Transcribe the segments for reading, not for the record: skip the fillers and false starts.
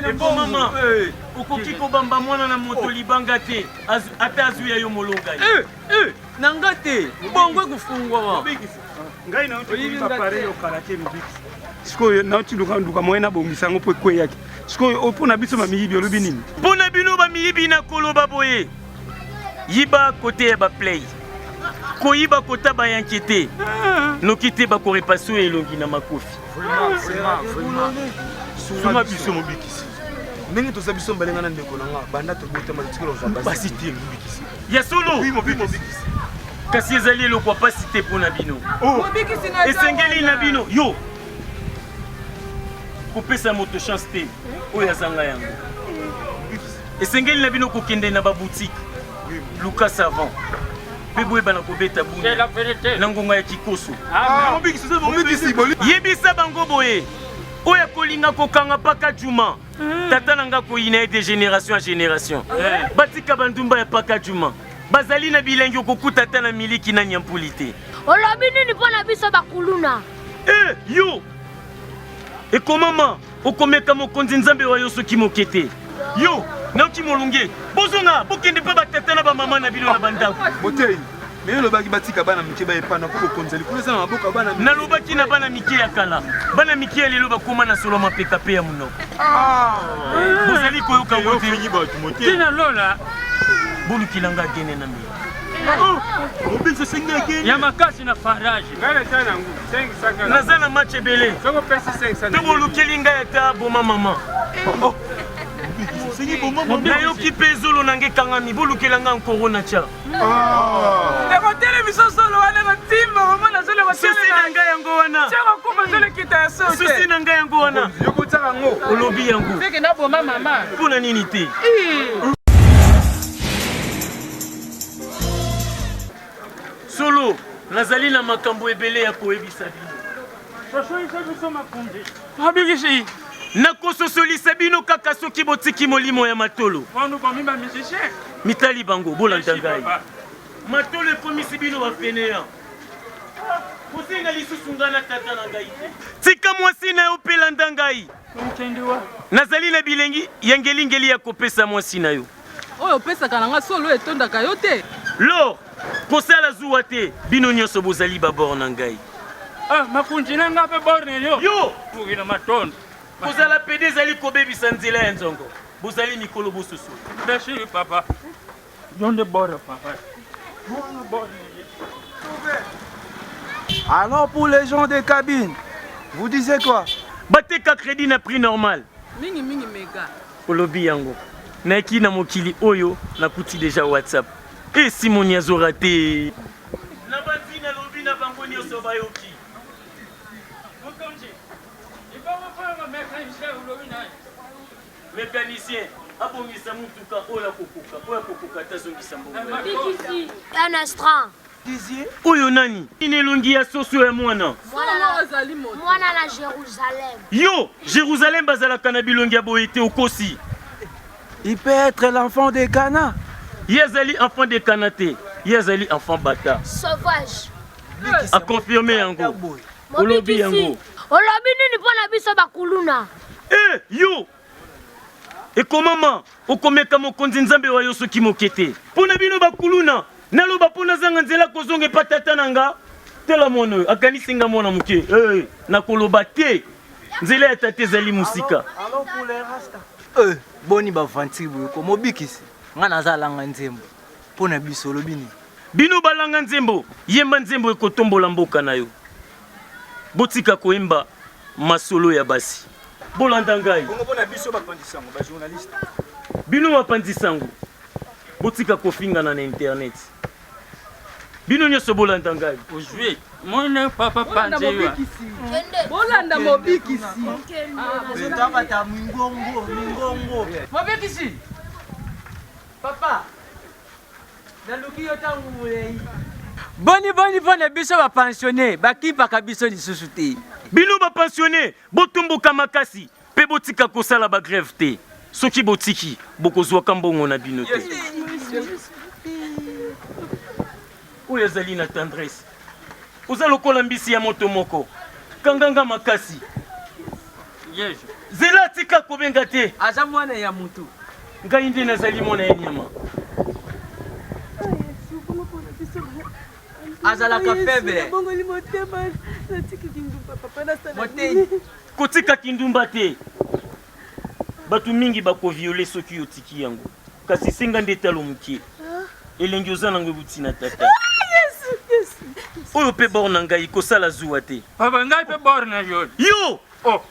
Epo mama, ukoki kobamba mwana na moto libanga te, ata azuya yo molonga. Nanga te, bongo kufungwa. Ngai na uti kuliba pare yo karate mubiki. Sikoyo na uti nduka mwena bongisango po kwe yake. Sikoyo opona biso mamiyibi olobi nini? Pona bino bamiyibi na koloba boye. Yiba kote ya ba play. Koyiba kota ba yankete. Nokite ba korepaso elongi na makofi. Vraiment. Sunga biso mobikisi. Ndenge toza biso mbalenga na ndeko na nga banda to bota matikolo za basi te mobikisi. Ya solo. Oui mobikisi. Kasi ezali eloko pasi te pona bino. Mobikisi na esengeli na bino. Yo. Kopesa moto chance te. Oya zanga yango. Esengeli na bino kokende na ba boutique. Lucas Savant. Peboye bana kobeta buni. C'est la vérité. Nangonga ya kikoso. mobikisi boli. Yebisa bango boye. Oya kolinga kokanga paka juma. Tata nanga koyina de génération à génération. Batika bandumba ya paka juma. Bazali na bilengi okokuta tata na miliki na nyampulite. Olobi nini pona biso bakuluna? Yo. Ekomama okomeka mokonzi nzambe wa yo soki mokete. Yo, nauti molunge. Bozonga, bokende pa batata na ba mama na bino na bandako. Botei. Mais le bagi batika bana mike ba epana ko konzeli. Kuleza na maboka bana. Na lobaki na bana mike ya kala. Bana mike ya lelo bakoma na solo mapeka pe ya munoko. Bozali koyoka ngote nyi ba tumote. Tina lola. Bolu kilanga gene na mi. Mobikisi sengi yake. Ya makasi na faraji. Ngale tana ngu. 5 Nazana match belé. Soko pesa 500. To bolu kilinga eta boma mama. Sengi bomba. Na yo ki pezolo nange kangami bolu kilanga nkoro na cha. Ndeko television solo wana na timba mama zole wa Susi nanga yango wana. Chaka kuma zole kita ya sote. Susi nanga yango wana. Yoko tsaka ngo. Olobi yango. Feke na boma mama. Pona nini te? Solo, nazali na makambo ebele ya koyebisa bino. Mobikisi. Nakososolisa bino kaka soki botiki molimo ya matolo. Wandu komi ba musicien. Mitali bango bolanda ngai. Matolo ekomisi bino bafeneya. Kosenga lisusu nga na tata na ngai te. Tika mwasi na yo mpe landa ngai. Nazali na bilengi ya ngelingeli ya kopesa mwasi na yo. Oyo opesaka na nga solo etondaka yo te. Lor, kosala zuwa te bino nyonso bozali babor na ngai. Makunji na nga pe borne yo. Yo! Bukina matondo. Kozala pede ezali kobebisa nzela ya nzongo. Bozali mikolo bosusu. Merci papa. Donde bord papa. Alors pour les gens des cabines, vous disiez quoi? Bateka crédit na prix normal. Mingi mega. Olobi yango. Naiki na mokili oyo nakuti déjà WhatsApp. Et Simoni azora te. Na banzina lobi na bango nyonso bayoki. Mécanicien, abongisa mutuka oya kokoka tazongisa mbongo. Bikisi. Un instant. Oyo nani? Inelongi ya soso ya mwana. Mwana na Jérusalem. Yo, Jérusalem bazalaka na bilongi ya boye te okosi. Il peut être l'enfant de Cana. Yazali enfant de Cana te. Yazali enfant bata. Sauvage. A confirmer yango. Olobi yango. Olobi nini pona biso bakuluna? Yo. Ekomama, okomeka mokonzi nzambe wa yo soki mokete. Pona bino bakuluna. Naloba pona zanga nzela kozonge patata nanga. Tela mono, akanisinga mona muke. Nakoloba te. Nzela ya tate zali musika. Alors pour les rasta. Boni ba vanti ko mobikisi. Nga nazalanga nzembo. Pona biso lobini. Bino balanga nzembo, yemba nzembo ekotombola mboka na yo. Botika koemba masolo ya basi. Bolanda ngai. Bongo pona biso bapandisango ba journaliste. Bino bapandisango. Botika kofinga na internet. Bino nyonso bolanda ngai. Ojue, mwana papa panzewa. Bolanda mobikisi. Bata mingongo. Mobikisi. Papa. Naluki yo tangu mulei. Boni pona biso ba pensionné, bakipaka biso lisusu te. Bino ba pensionné, botomboka makasi, pe botika kosala ba grève te. Soki botiki, bokozwa kambongo na bino te. Oyo ezali na tendresse. Oza lokola mbisi ya moto moko. Kanganga makasi. Yeje. Zela tika kobenga te. aza mwana ya mutu. Ngai nde nazali mwana ya nyama. Azalaka faible. Motei. Kotika kindumba te. Batu mingi bakoviole soki yotiki yango. Kasi senga nde talo mukie. Elengi oza nango butina tata. Oyo pe bor na ngai kosala zuwa te. Papa ngai pe bor na yo. Yo! Oh.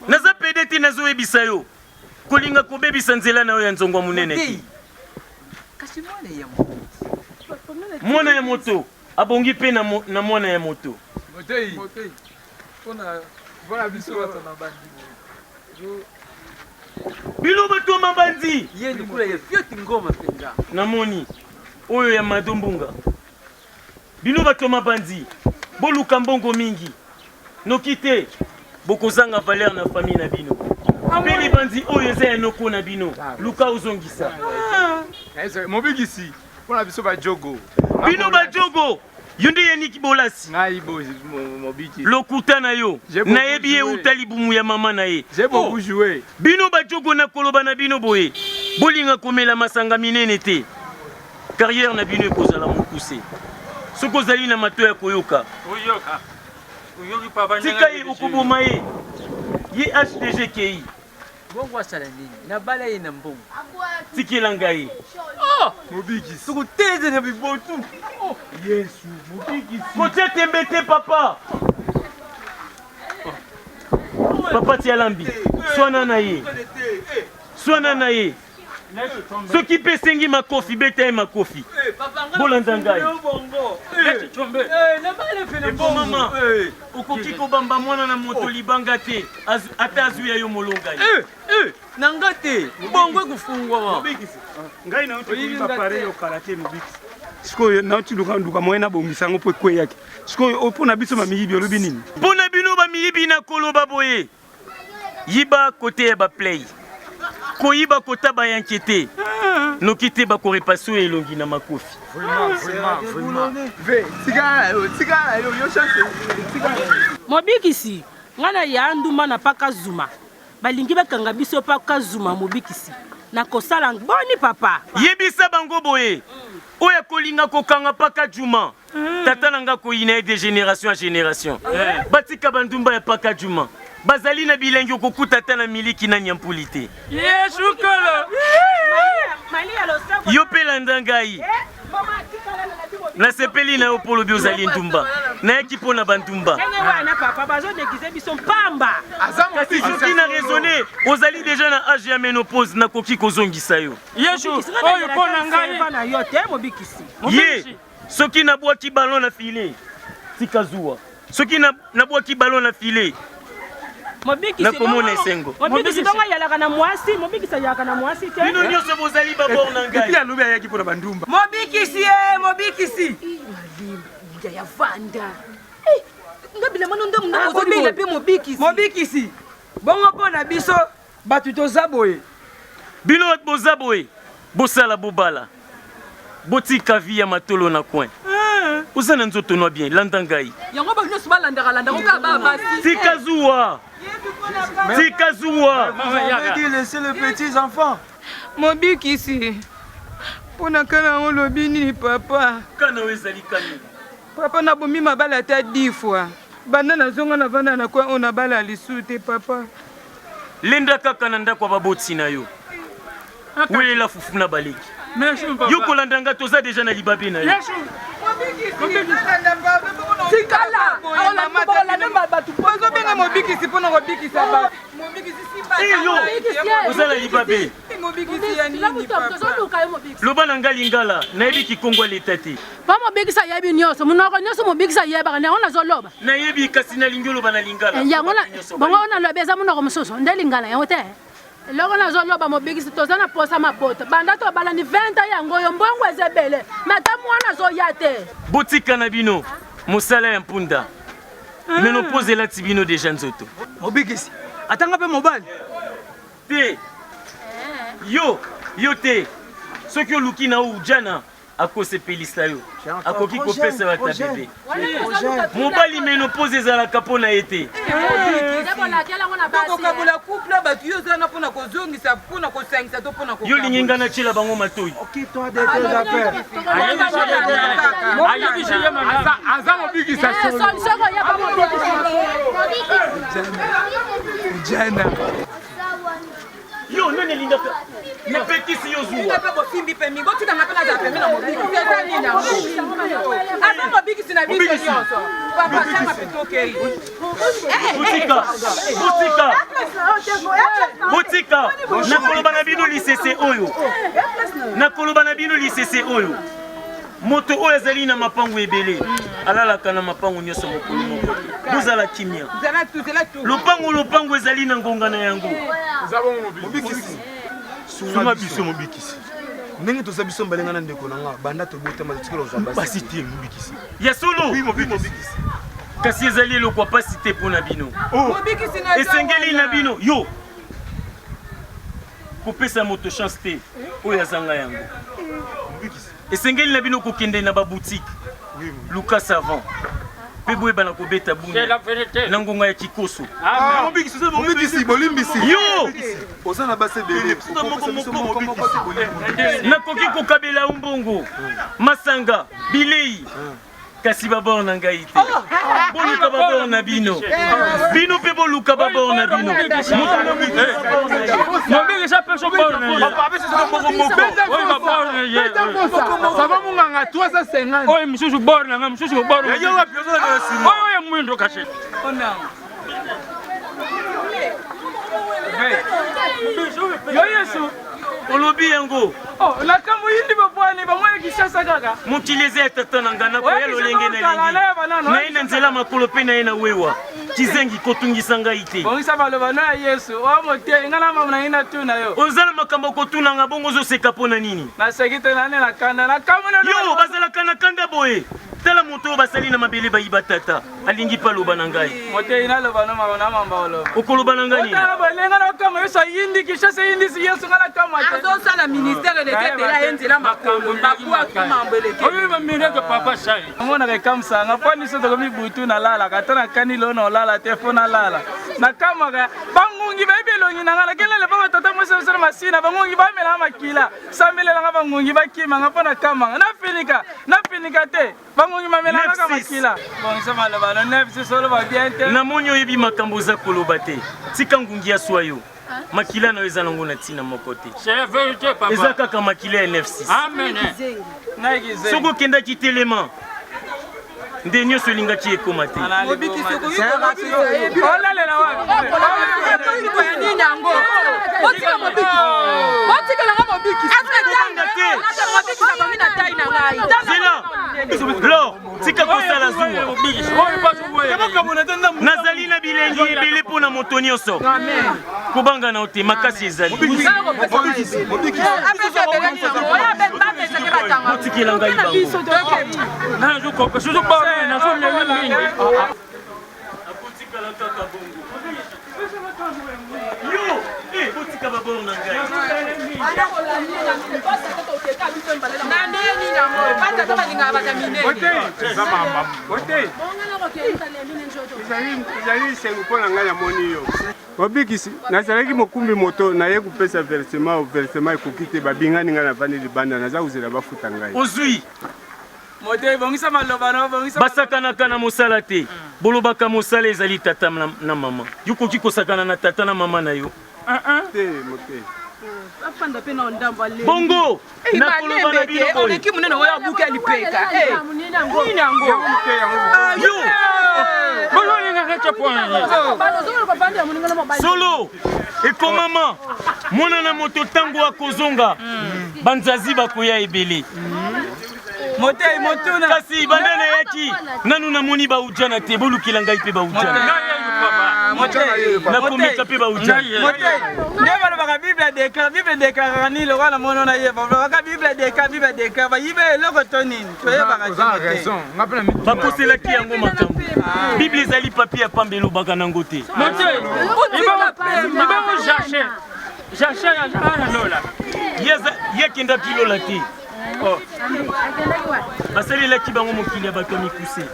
Naza pede te nazoyebisa yo. Kolinga kobebisa nzela na yo ya nzongwa munene te. Kasi mwana ya mutu. Mwana ya moto abongi pe na mwana ya moto. Motei. Bona biso bato na bandi. Bino bato mabandi. Ye ndikula ya fioti ngoma penza. Namoni oyo ya madombunga. Bino bato mabandi. Boluka mbongo mingi. Noki te bokozanga valeur na famille na bino. Peli bandi oyo eza ya noko na bino. Luka ozongisa. Mobikisi. Bona biso ba jogo. Bino ba jogo. Yonde yeniki bolasi. Ngai bo mobiki. Lokuta na yo. Nayebi ye utali bumu ya mama na ye. J'ai beaucoup joué. Bino ba jogo na koloba na bino boye. Bolinga komela masanga minene te. Carrière na bino ekozala mokuse. Soko zali na mato ya koyoka. Oyoka. Oyoki papa nyanga. Tika ye okoboma ye. Ye HDG KI. Bongo asala nini? Na bala ye na mbongo. Tikela ngai. Mobiki. Soko teze na bibotu. Yesu, mobiki. Kote tembete papa. Papa Tialambi. Swana na ye. Swana na ye. Soki pe sengi makofi beta ye makofi. Bolanda ngai. Epo mama. Okoki kobamba mwana na moto libanga te. Ata azwi ya yo molonga ye. Nanga te. Bongo kufungwa. Ngai na uti pare yo karate mobikisi. Sikoyo na uti luka moyena bongisa ngo po kwe yake. Sikoyo opona biso mamiyibi olobi nini? Pona bino ba miyibi na koloba boye. Yiba kote ya ba play. Koyiba kota ba yankete. Noki te ba korepaso elongi na makofi. Vraiment. Ve, tigala yo chance. Mobikisi ngana ya nduma na paka zuma balingi bakanga biso paka zuma mobikisi na kosala boni papa Yebisa bango boye. Oya kolinga kokanga paka juma. Tata nanga koyina de génération à génération. Batika bandumba ya paka juma. Bazali na bilengi okokuta ta na miliki na nyampulite. Yesu kolo. Yo pela ndangai. Na sepeli na yo polo biozali ndumba. Na yaki pona bandumba. wana papa bazo déguiser biso pamba Kasi soki na raisonner, ozali déjà na âge ya ménopause na koki kozongisa yo. Yesu oyo pona ngai. na yo te mobikisi Ye, soki na bwaki ballon na filet, tika zuwa. Soki na bwaki ballon na filet, mobikisi na komona esengo. mobikisi donga yalaka na mwasi mobikisi yalaka na mwasi te Bino nyonso bozali babor na ngai. Pia lobi ayaki pona bandumba. Mobikisi mobikisi. ya vanda Ngabile mano ndo mna kozobila pe mobikisi. Mobikisi. Bongo pona biso batu toza boye. Bino boza boye, bosala bobala. Botika vi ya matolo na coin. Oza na nzoto noa bien, landa ngai. yango ba nyonso balandaka koka basi Tika zuwa. Tika zuwa. On dit laisser les petits enfants. Mobikisi. Pona kana olobi nini papa? Kana wezali kani. Papa na bomi mabala ta 10 fois. Banda na zonga na vanda na kwa ona bala lisute papa. Lenda kaka na ndako baboti na yo. Welela fufu na baleki. Yo kolandanga toza deja na libabe na yo. Tikala. Ola mama na batu. Bozo benga mobikisi pona mobikisa ba. Mobikisi simba. Yo, ozala libabe. Mobikisi ya nini papa? Loba na ngali ngala, nayebi kikongo leta te. pa mobikisa yebi nyonso munoko nyonso mobikisa yebaka yango nazoloba Nayebi kasi na lingi oloba na lingala. yango bongo nalobi eza munoko mosusu nde lingala yango te eloko nazoloba mobikisi toza na posa mabota banda tobalani 20 yango oyo mbongo eza ebele mata mwana azoya te Botika na bino, mosala ya mpunda. Menopause elati bino deja nzoto. Mobikisi. Atanga pe mobali. Te. Yo te. Soki oluki na ujana, akosepelisa yo akoki kopesa bata bebe mobali menopause ezalaka mpona ye te kokabula couple bato yo ozana mpona kozongisa mpona kosangisa to mpona yo linginga na tiela bango matoi aza mobikisa jana yo nani elingaka napekisi yo zuwa bosimbi pe mingo tikanga mpe naza pembe na mobikisi eza nini aza mobikisi na biso nyonso papasanga pitokei botika nakoloba na bino lisese oyo nakoloba na bino lisese oyo moto oyo azali na mapango ebele alalaka na mapango nyonso mokolo moko te bozala kimia lopango ezali na ngonga na yango sunga biso mobikisi ndenge toza biso mbalengana ndeko na nga banda tobotama tikela ozwa basi te mobikisi ya solo kasi ezali eloko pasi te mpo na bino esengeli na bino yo kopesa moto chance te oyo azanga yango esengeli na bino kokende na baboutique luka savant mpe boyebana kobeta buna na ngonga ya kikoso mobikisi bolimbisi yo oza na base bele nakoki kokabela yo mbongo masanga bilei kasi babor na ngai te boluka babor na bino bino mpe boluka babor na bino mobikisa peso bornasava monganga 350 oyo misusu bornanga misusu bornoyo ya mwindo kashe yo yesu olobi yango nakambo yindi bapwani bamwana kishasa kaka mokili eza ya tata na nga nakoya lolenge nalingi naye na nzela makolo mpe na ye na wewa kizengi kotungisa ngai te bongisa baloba na yesu oyo motei nga na mama na ye na tuna yo oza na makambo kotunanga bongo ozoseka mpo na nini naseki te nane na kanda nakambo yo bazalaka na kanda boye tala moto oyo basali na mabele bayiba tata alingi mpe aloba na ngai motei naloba no mama na mamba oloba okoloba na ngai nini otala bolenga nakama yesu ayindi kishasa yindisi yesu nga nakama te azosala ministère eleketela ye nzela makolo bakuatumambo elekete oyo bamireke papa shai omonaka ekamsanga mpo niso tokomi butu nalalaka ata nakani loo na olala te fo nalala nakamaka bangungi bayebi elongi na nga nakelele mpo batata mososolo masina bangungi bamelanga makila sambelelanga bangungi bakimanga mpo nakamanga nafinika te bangungi mamelangaka makila bongisa maloba no nefsi solo babien te namoni oyebi makambo oza koloba te tika ngungi ya swa yo makila na yo eza nango na ntina moko te eza kaka makila ya 9 soki okendaki telema nde nyonso elingaki ekoma te olalela wapi lor tika kosala zuwa nazali na bilengi ebele mpo na moto nyonso kobanga na yo te makasi ezali otikela ngai akotikala kaka bongo yo botika babor na ngai ezali sengo mpo na ngai namoni yo mobikisi nazalaki mokumbi moto naye kopesa versement ekoki te babingani ngai navandi libanda naza kozela bafuta ngai ozwi basakanaka na mosala te bolobaka mosala ezali tata na mama yo koki kosakana na tata na mama na yo bongo nakoloba na bino oleki monene oyo abuki alipeka solo ekomama mwana na moto ntango akozonga banzazi bakoya ebele motei motuna kasi banda nayaki nanu namoni baujana te bolukela ngai mpe baujana nakomeka mpe baujana nde balobaka bible deklaraka nini lokola na mono na ye balobaka bible deklara bayibe eloko to nini toyebaka bakoselaki yango makambo bible ezali papier ya pamba elobaka nango te ye akendaki lola te basalelaki bango mokili ya bato ya mikuse.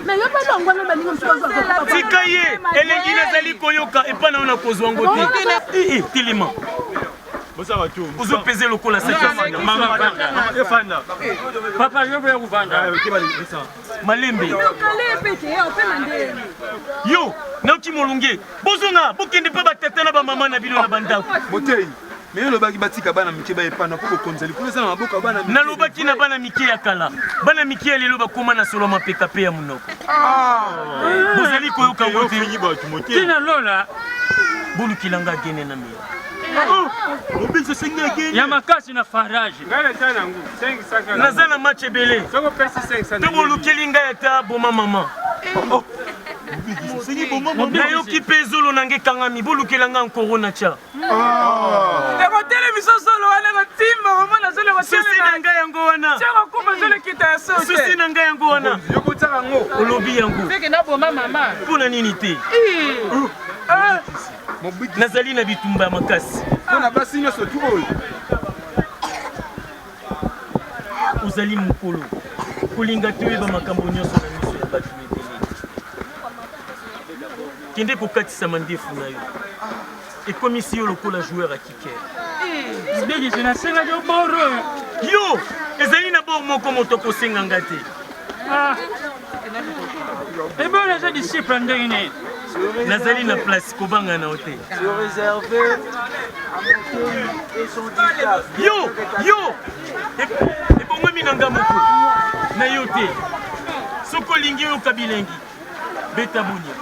Mais yo pas longwa no baninga msozo. Tika ye elengi nazali koyoka epa na ona kozwa ngo te. Tilima. Uzo peze lokola sasa Mama fanda. Papa yo voulais vous vendre. Malembe. Yo, nauki molunge. Bozonga, bokende pa batata na ba mama na bino na bandako. Motei. Mais yo lobaki batika bana mike ba epana ko konzali. Kuna sana maboka bana mike. Na lobaki na bana mike ya kala. Bana mike ya lelo bakoma na solo mapeka pe ya munoko. Bozali koyoka ngote nyi ba tu motei. Tina lola. Bulu kilanga gene na mia. Mobile senga gene. Ya makasi na faraji. Ngala tana ngu 500. Nazana match ebele. Soko pesa 500. To bolu kilinga eta boma mama. Na yoki pe zolo nange kangami bolu kilanga nkoro na cha. Eko telemiso solo wana ko timba komona solo ko Susi nanga yango wana. Tiako kuma solo kita ya sote. Susi nanga yango wana. Yoko tsaka ngo. Olobi yango. Feke na boma mama. Puna nini te? Nazali na bitumba ya makasi. Pona basi nyoso tu oyo. Uzali mukolo. Kulinga toyeba makambo nyonso na miso ya bato ebele. Kende kokatisa mandefu na yo. Ekomisi yo lokola joueur ya kicker. Bigi sina senga jo boro. Yo, ezali na bor moko moto kosenga nga te. Ebe on a disciple ndenge. Nazali na place kobanga na hotel. Réservé à Montaigne et son dictat. Yo! Ebongo minanga moko. Na yo te. Soko lingi yo kabilengi. Beta bunya.